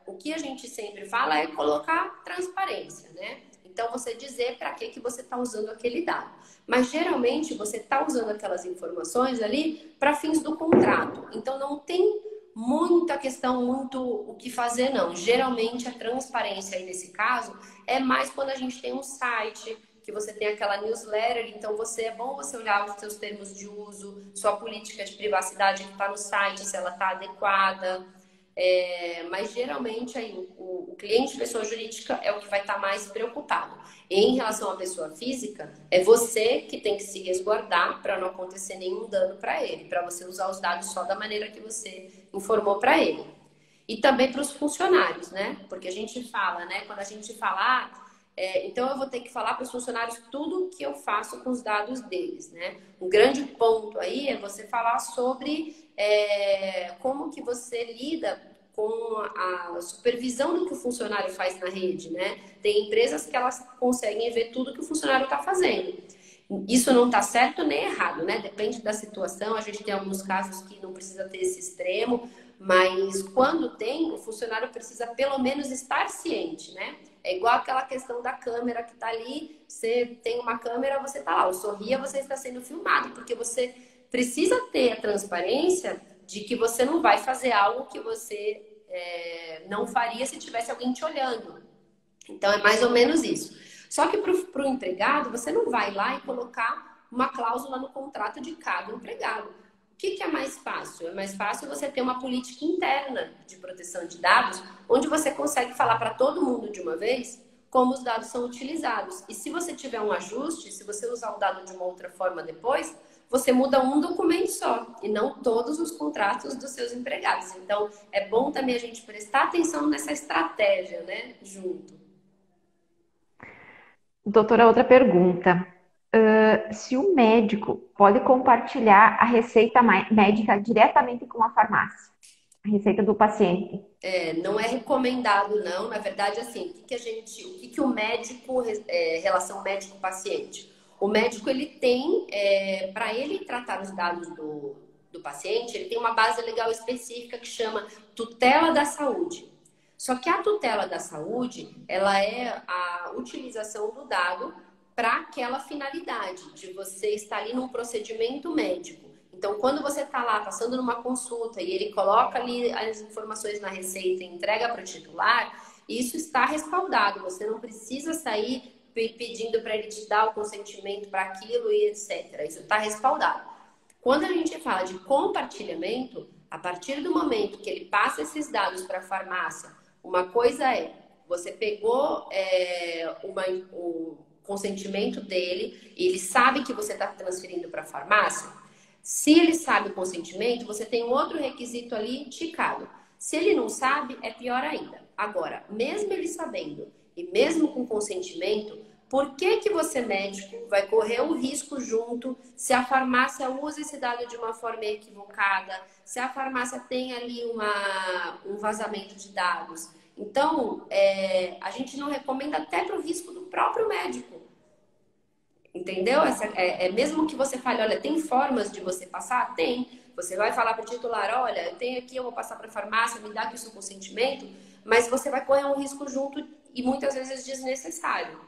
o que a gente sempre fala é colocar transparência, né? Então, você dizer para que você está usando aquele dado. Mas, geralmente, você está usando aquelas informações ali para fins do contrato. Então, não tem muita questão, muito o que fazer, não. Geralmente, a transparência aí nesse caso é mais quando a gente tem um site, que você tem aquela newsletter, então é bom você olhar os seus termos de uso, sua política de privacidade que está no site, se ela está adequada. Mas geralmente aí, o cliente pessoa jurídica é o que vai estar mais preocupado. Em relação à pessoa física, é você que tem que se resguardar para não acontecer nenhum dano para ele, para você usar os dados só da maneira que você informou para ele. E também para os funcionários, né? Porque a gente fala, né? Quando a gente fala, então eu vou ter que falar para os funcionários tudo o que eu faço com os dados deles, né? Um grande ponto aí é você falar sobre como que você lida com a supervisão do que o funcionário faz na rede, né? Tem empresas que elas conseguem ver tudo que o funcionário está fazendo. Isso não está certo nem errado, né? Depende da situação. A gente tem alguns casos que não precisa ter esse extremo, mas quando tem, o funcionário precisa pelo menos estar ciente, né? É igual aquela questão da câmera que está ali. Você tem uma câmera, você está lá. O sorria, você está sendo filmado, porque você precisa ter a transparência de que você não vai fazer algo que você não faria se tivesse alguém te olhando. Então, é mais ou menos isso. Só que para o empregado, você não vai lá e colocar uma cláusula no contrato de cada empregado. O que é mais fácil? É mais fácil você ter uma política interna de proteção de dados, onde você consegue falar para todo mundo de uma vez como os dados são utilizados. E se você tiver um ajuste, se você usar o dado de uma outra forma depois, você muda um documento só e não todos os contratos dos seus empregados. Então, é bom também a gente prestar atenção nessa estratégia, né, junto. Doutora, outra pergunta. Se o médico pode compartilhar a receita médica diretamente com a farmácia, a receita do paciente. Não é recomendado, não. Na verdade, assim, o que o médico, relação médico-paciente? O médico, ele tem, para ele tratar os dados do paciente, ele tem uma base legal específica que chama tutela da saúde. Só que a tutela da saúde, ela é a utilização do dado para aquela finalidade de você estar ali num procedimento médico. Então, quando você está lá passando numa consulta e ele coloca ali as informações na receita e entrega para o titular, isso está respaldado. Você não precisa sair pedindo para ele te dar o consentimento para aquilo e etc. Isso está respaldado. Quando a gente fala de compartilhamento, a partir do momento que ele passa esses dados para a farmácia, uma coisa é, você pegou o consentimento dele e ele sabe que você está transferindo para a farmácia. Se ele sabe o consentimento, você tem um outro requisito ali ticado. Se ele não sabe, é pior ainda. Agora, mesmo ele sabendo e mesmo com consentimento, por que você, médico, vai correr um risco junto se a farmácia usa esse dado de uma forma equivocada, se a farmácia tem ali um vazamento de dados? Então, a gente não recomenda até para o risco do próprio médico. Entendeu? Mesmo que você fale, olha, tem formas de você passar? Tem. Você vai falar para o titular, olha, eu tenho aqui, eu vou passar para a farmácia, me dá aqui o seu consentimento, mas você vai correr um risco junto e muitas vezes desnecessário.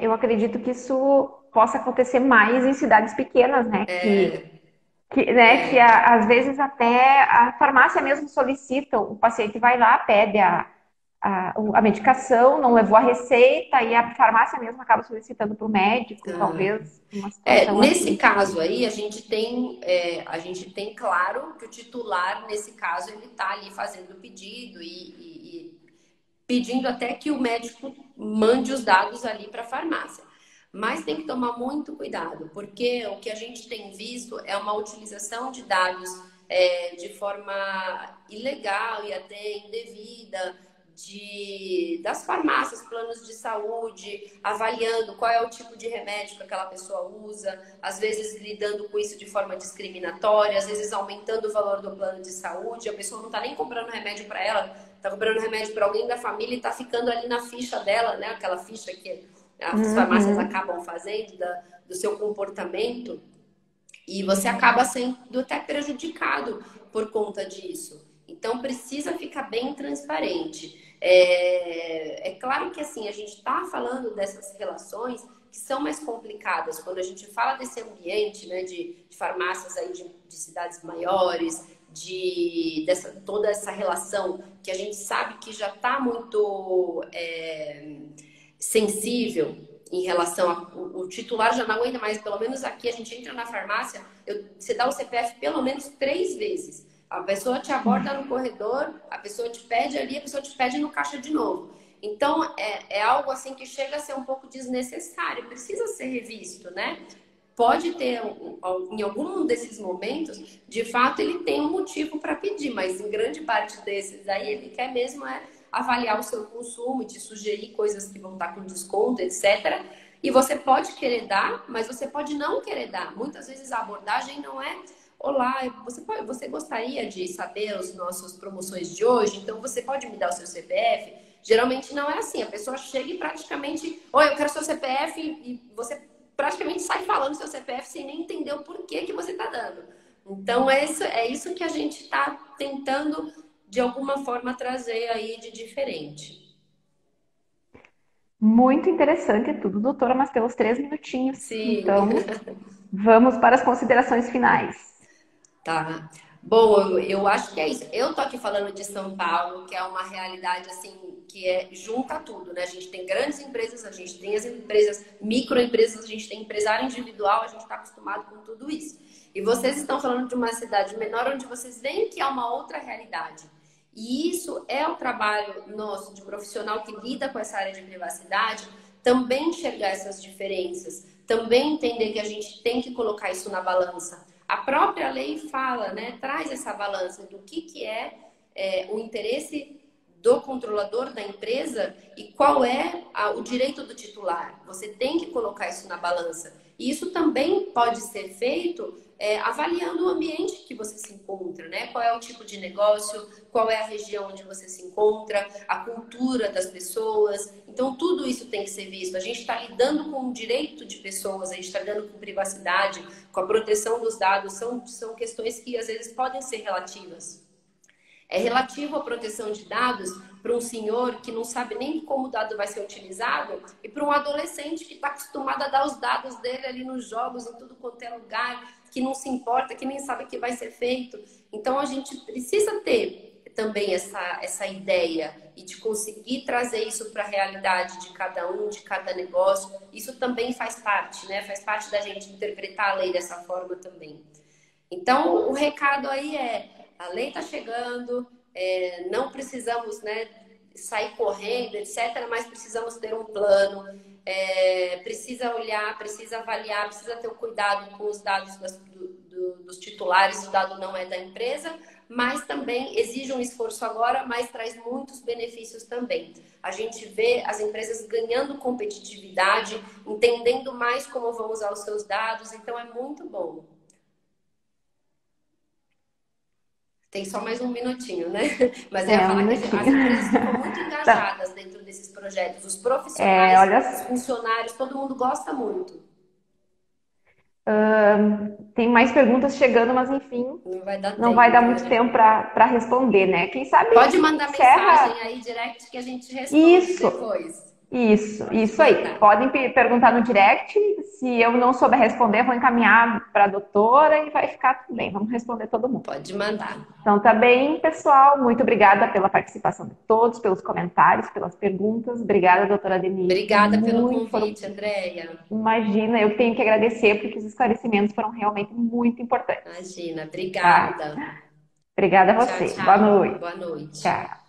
Eu acredito que isso possa acontecer mais em cidades pequenas, né? Que às vezes até a farmácia mesmo solicita, o paciente vai lá, pede a medicação, não levou a receita e a farmácia mesmo acaba solicitando para o médico, talvez uma situação Nesse assim. caso aí, a gente tem claro que o titular, nesse caso, ele está ali fazendo o pedido e pedindo até que o médico mande os dados ali para a farmácia. Mas tem que tomar muito cuidado, porque o que a gente tem visto é uma utilização de dados de forma ilegal e até indevida das farmácias, planos de saúde, avaliando qual é o tipo de remédio que aquela pessoa usa, às vezes lidando com isso de forma discriminatória, às vezes aumentando o valor do plano de saúde, a pessoa não está nem comprando remédio para ela, está comprando remédio para alguém da família e está ficando ali na ficha dela, né? Aquela ficha que as farmácias acabam fazendo do seu comportamento, e você acaba sendo até prejudicado por conta disso. Então, precisa ficar bem transparente. É claro que, assim, a gente está falando dessas relações que são mais complicadas. Quando a gente fala desse ambiente, né, de farmácias aí de cidades maiores, toda essa relação que a gente sabe que já está muito sensível em relação o titular já não aguenta mais. Pelo menos aqui a gente entra na farmácia, você dá o CPF pelo menos 3 vezes. A pessoa te aborda no corredor, a pessoa te pede ali, a pessoa te pede no caixa de novo. Então, é algo assim que chega a ser um pouco desnecessário, precisa ser revisto, né? Pode ter, em algum desses momentos, de fato, ele tem um motivo para pedir, mas em grande parte desses aí, ele quer mesmo avaliar o seu consumo, te sugerir coisas que vão estar com desconto, etc. E você pode querer dar, mas você pode não querer dar. Muitas vezes a abordagem não é: olá, você gostaria de saber as nossas promoções de hoje? Então você pode me dar o seu CPF? Geralmente não é assim. A pessoa chega e praticamente: oi, eu quero seu CPF, e você praticamente sai falando seu CPF sem nem entender o porquê que você está dando. Então é isso que a gente está tentando de alguma forma trazer aí de diferente. Muito interessante tudo, doutora, mas temos 3 minutinhos. Sim. Então, vamos para as considerações finais. Tá. Bom, eu acho que é isso. Eu tô aqui falando de São Paulo, que é uma realidade assim que junta tudo, né? A gente tem grandes empresas, a gente tem as empresas, microempresas, a gente tem empresário individual, a gente está acostumado com tudo isso. E vocês estão falando de uma cidade menor onde vocês veem que é uma outra realidade. E isso é o trabalho nosso de profissional que lida com essa área de privacidade, também enxergar essas diferenças, também entender que a gente tem que colocar isso na balança. A própria lei fala, né, traz essa balança do que é o interesse do controlador da empresa e qual é o direito do titular. Você tem que colocar isso na balança. E isso também pode ser feito avaliando o ambiente que você se encontra, né? Qual é o tipo de negócio, qual é a região onde você se encontra, a cultura das pessoas. Então, tudo isso tem que ser visto. A gente está lidando com o direito de pessoas, a gente está lidando com privacidade, com a proteção dos dados. São questões que, às vezes, podem ser relativas. É relativo à proteção de dados para um senhor que não sabe nem como o dado vai ser utilizado e para um adolescente que está acostumado a dar os dados dele ali nos jogos, em tudo quanto é lugar, que não se importa, que nem sabe o que vai ser feito. Então, a gente precisa ter também essa ideia e de conseguir trazer isso para a realidade de cada um, de cada negócio. Isso também faz parte, né? Faz parte da gente interpretar a lei dessa forma também. Então, o recado aí a lei está chegando, não precisamos, né, sair correndo, etc., mas precisamos ter um plano, precisa olhar, precisa avaliar, precisa ter um cuidado com os dados dos titulares, o dado não é da empresa, mas também exige um esforço agora, mas traz muitos benefícios também. A gente vê as empresas ganhando competitividade, entendendo mais como vão usar os seus dados, então é muito bom. Tem só mais um minutinho, né? Mas eu ia Um falar que minutinho. as empresas ficam muito Tá. engajadas dentro desses projetos. Os profissionais, os Olha, funcionários, todo mundo gosta muito. tem mais perguntas chegando, mas enfim, Não vai dar não vai dar tempo, muito né? tempo para responder, né? Quem sabe Pode mandar mensagem encerra aí direct que a gente responde isso. depois. Pode Isso aí. mandar. Podem perguntar no direct. Se eu não souber responder, vou encaminhar para a doutora e vai ficar tudo bem. Vamos responder todo mundo. Pode mandar. Então, tá bem, pessoal. Muito obrigada pela participação de todos, pelos comentários, pelas perguntas. Obrigada, doutora Denise. Obrigada pelo convite, Andréia. Imagina, eu tenho que agradecer porque os esclarecimentos foram realmente muito importantes. Imagina, Tá? obrigada. Obrigada a Tchau, você. Boa tchau. noite. Boa noite. Tchau.